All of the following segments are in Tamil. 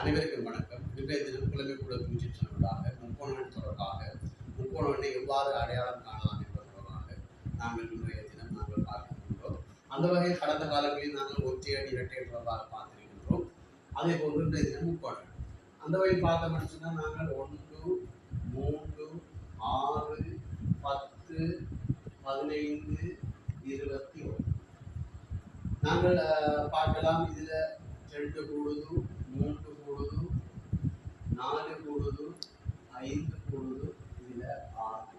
அனைவருக்கும் வணக்கம். இன்றைய தினம் குழந்தைக்கூட பூச்சி தொடர்பாக முக்கோணங்கள் தொடர்பாக முக்கோணங்களை எவ்வாறு அடையாளம் காணலாம் என்பது தொடர்பாக நாங்கள் இன்றைய தினம் பார்க்கின்றோம். அந்த வகையில் கடந்த காலங்களில் நாங்கள் ஒற்றையடி இரட்டை தொடர்பாக பார்த்திருக்கின்றோம். அதே போன்று இன்றைய தினம் முக்கோணங்கள் அந்த வகையில் பார்த்தோம்னு சொன்னால் நாங்கள் 1, 3, 6, 10, 15, 21 நாங்கள் பார்க்கலாம். இதுல 2 கூடுது, 3 கூடுது, 4 கூடுது, 5 கூடுது, இதுல 6.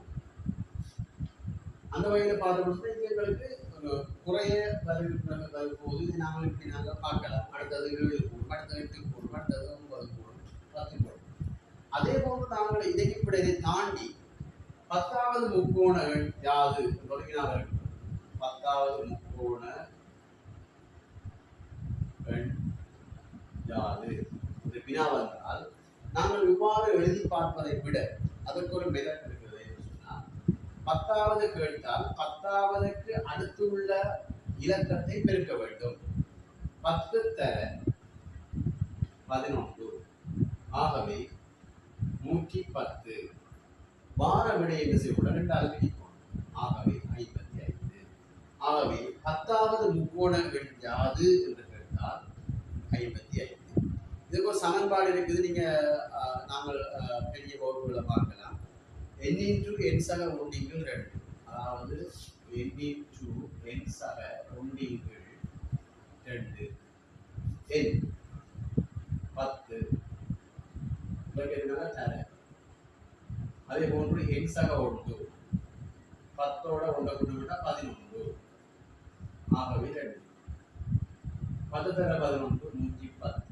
அந்த வகையில் பார்த்தோம்னா எங்களுக்கு குறைய வரும்போது இது நாங்கள் இப்படி நாங்கள் பார்க்கலாம். அடுத்தது 7 கூடும், அடுத்தது 8 கூடும், அடுத்தது 9 கூடும், 10 கூடும். அதே போன்று நாங்கள் இதை தாண்டி 10வது முக்கோணங்கள் யாது தொடங்கினார்கள். 10வது முக்கோண யாது என்று வினா வந்தால் நாங்கள் இவ்வாறு எழுதி பார்ப்பதை விட அதற்கு ஒரு மெதட் இருக்கிறது என்று சொன்னால் 10வது கேட்டால் 10வதுக்கு அடுத்துள்ள இலக்கத்தை பெருக்க வேண்டும். 10 தர 11 ஆகவே 110 வார விடை என்று செய்யக்கூடாது, 2 பிரிப்போம். ஆகவே 55. ஆகவே 10வது முக்கோண எண் யாது என்று கேட்டால் 55. இதுக்கு ஒரு சமன்பாடு இருக்குது. நீங்க நாங்கள் பெரிய வகுப்புகளை பார்க்கலாம். n × n சக ஒன்றிகள் 2, அதாவது n × n சக ஒன்றிகள் 2 n 10 தர. அதே போன்று n சக 1 10ஓட 1 கூட்டினா 11. ஆகவே 2 10 தர 11 110.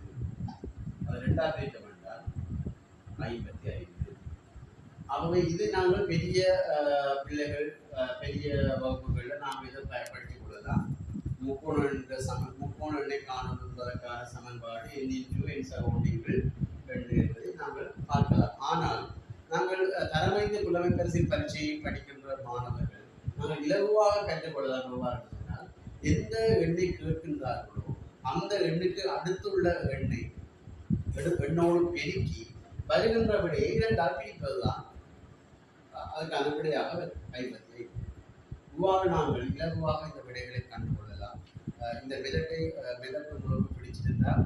அது 2ஆக பிரிக்க வேண்டாம் 55. ஆகவே இது நாங்கள் பெரிய பிள்ளைகள் பெரிய வகுப்புகளில் நாம் இதை பயன்படுத்திக் கொள்ளலாம். முக்கோண எண்ணை காணுவதற்கான சமன்பாடு n × n சக ஒன்றிகள் 2 என்பதை நாங்கள் பார்க்கலாம். ஆனால் நாங்கள் தரமைந்த புலமைப்பரிசில் பரீட்சையை படிக்கின்ற மாணவர்கள் நாங்கள் இலகுவாக கற்றுக்கொள்ளலாம். எவ்வாறு சொன்னால் எந்த எண்ணை கேட்கின்றார்களோ அந்த எண்ணுக்கு அடுத்துள்ள எண்ணோடு பெருக்கி வருகின்ற விடையை 2ஆல் பிரிப்பதுதான் அதுக்கான விடையாக 55. இவ்வாறு நாங்கள் இலகுவாக இந்த விடைகளை கண்டுகொள்ளலாம். இந்த மெதட்டை உங்களுக்கு பிடிச்சிருந்தால்